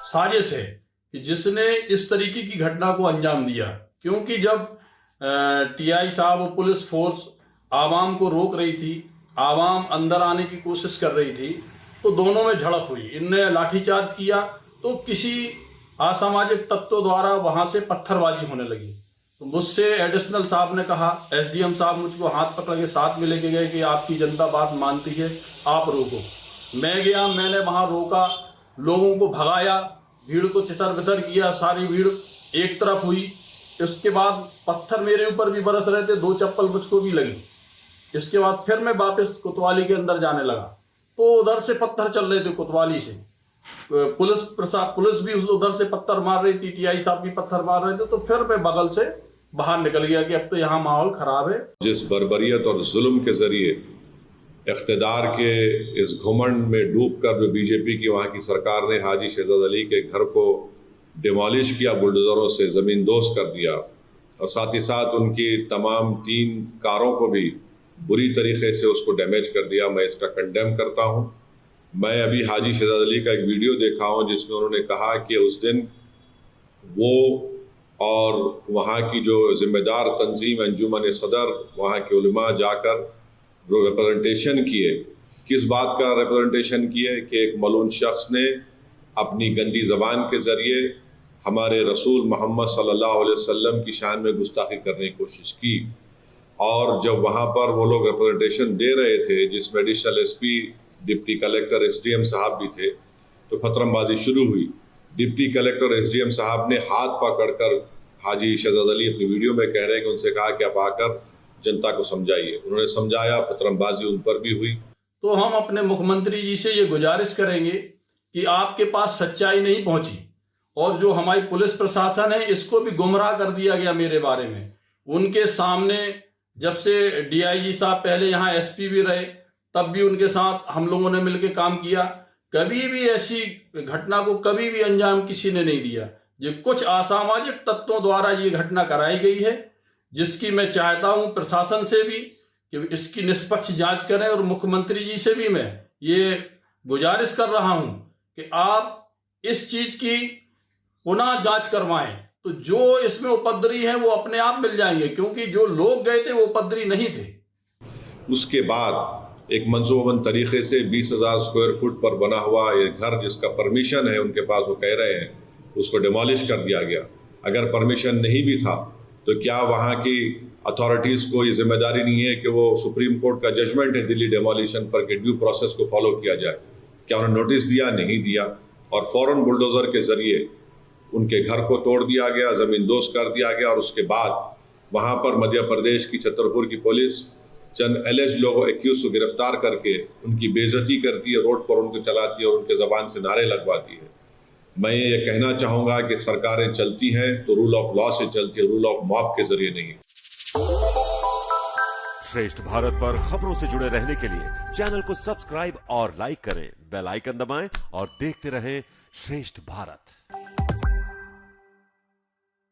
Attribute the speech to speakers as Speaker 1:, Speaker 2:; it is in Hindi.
Speaker 1: साजिश है कि जिसने इस तरीके की घटना को अंजाम दिया। क्योंकि जब टीआई साहब और पुलिस फोर्स आवाम को रोक रही थी, आवाम अंदर आने की कोशिश कर रही थी, तो दोनों में झड़प हुई। इनने लाठीचार्ज किया तो किसी असामाजिक तत्वों द्वारा वहां से पत्थरबाजी होने लगी। तो मुझसे एडिशनल साहब ने कहा, एसडीएम साहब मुझको हाथ पकड़ के साथ में लेके गए कि आपकी जनता बात मानती है, आप रोको। मैं गया, मैंने वहां रोका, लोगों को भगाया, भीड़ को तितर बितर किया, सारी भीड़ एक तरफ हुई। इसके बाद पत्थर मेरे ऊपर भी बरस रहे थे, 2 चप्पल मुझको भी लगी। इसके बाद फिर मैं वापस कोतवाली के अंदर जाने लगा, तो उधर से पत्थर चल रहे थे कोतवाली से। पुलिस भी उधर से पत्थर मार रही थी, टीआई साहब भी पत्थर मार रहे थे। तो फिर मैं बगल से बाहर निकल गया कि अब तो यहाँ माहौल खराब है।
Speaker 2: जिस बर्बरियत और जुल्म के जरिए इख्तिदार के इस घुमंड में डूबकर जो बीजेपी की वहाँ की सरकार ने हाजी शहजाद अली के घर को डिमोलिश किया, बुलडोजरों से ज़मीन दोस्त कर दिया, और साथ ही साथ उनकी तमाम 3 कारों को भी बुरी तरीके से उसको डैमेज कर दिया, मैं इसका कंडेम करता हूँ। मैं अभी हाजी शहजाद अली का एक वीडियो देखा हूँ जिसमें उन्होंने कहा कि उस दिन वो और वहाँ की जो जिम्मेदार तंजीम अंजुमन सदर, वहाँ के उलमा जाकर रिप्रेजेंटेशन किए। किस बात का रिप्रेजेंटेशन किए कि एक मलून शख्स ने अपनी गंदी ज़बान के ज़रिए हमारे रसूल मोहम्मद सल्लल्लाहु अलैहि वसल्लम की शान में गुस्ताखी करने की कोशिश की। और जब वहाँ पर वो लोग रिप्रेजेंटेशन दे रहे थे, जिसमें additional SP, deputy collector, SDM साहब भी थे, तो फतरमबाजी शुरू हुई। डिप्टी कलेक्टर एसडीएम साहब ने हाथ पकड़कर, हाजी शहजाद अली अपनी वीडियो में कह रहे हैं कि उनसे कहा कि आप आकर जनता को समझाइए। उन्होंने समझाया, फतरमबाजी उन पर भी हुई।
Speaker 1: तो हम अपने मुख्यमंत्री जी से ये गुजारिश करेंगे कि आपके पास सच्चाई नहीं पहुंची, और जो हमारी पुलिस प्रशासन है इसको भी गुमराह कर दिया गया मेरे बारे में। उनके सामने जब से डीआईजी साहब पहले यहाँ एसपी भी रहे, तब भी उनके साथ हम लोगों ने मिलकर काम किया। कभी भी ऐसी घटना को कभी भी अंजाम किसी ने नहीं दिया। ये कुछ असामाजिक तत्वों द्वारा ये घटना कराई गई है, जिसकी मैं चाहता हूं प्रशासन से भी कि इसकी निष्पक्ष जांच करें, और मुख्यमंत्री जी से भी मैं ये गुजारिश कर रहा हूं कि आप इस चीज की पुनः जांच करवाएं। तो जो इसमें उपद्रवी हैं वो अपने आप मिल जाएंगे, क्योंकि जो लोग गए थे वो उपद्रवी नहीं थे।
Speaker 2: उसके बाद एक मंसूबाबंद तरीके से 20,000 स्क्वायर फुट पर बना हुआ ये घर, जिसका परमिशन है उनके पास, वो कह रहे हैं, उसको डिमोलिश कर दिया गया। अगर परमिशन नहीं भी था तो क्या वहाँ की अथॉरिटीज़ को ये जिम्मेदारी नहीं है कि वो सुप्रीम कोर्ट का जजमेंट है दिल्ली डिमोलिशन पर कि ड्यू प्रोसेस को फॉलो किया जाए? क्या उन्होंने नोटिस दिया? नहीं दिया, और फौरन बुलडोज़र के ज़रिए उनके घर को तोड़ दिया गया, ज़मीन दोस्त कर दिया गया। और उसके बाद वहाँ पर मध्य प्रदेश की छतरपुर की पुलिस चंद एलिज लोगों, एक्यूज को गिरफ्तार करके उनकी बेइज्जती करती है, रोड पर उनको चलाती है और उनके ज़बान से नारे लगवाती है। मैं ये कहना चाहूँगा कि सरकारें चलती हैं तो रूल ऑफ लॉ से चलती है, रूल ऑफ मॉब के जरिए नहीं।
Speaker 3: श्रेष्ठ भारत पर खबरों से जुड़े रहने के लिए चैनल को सब्सक्राइब और लाइक करें, बेल आइकन दबाएं और देखते रहें श्रेष्ठ भारत।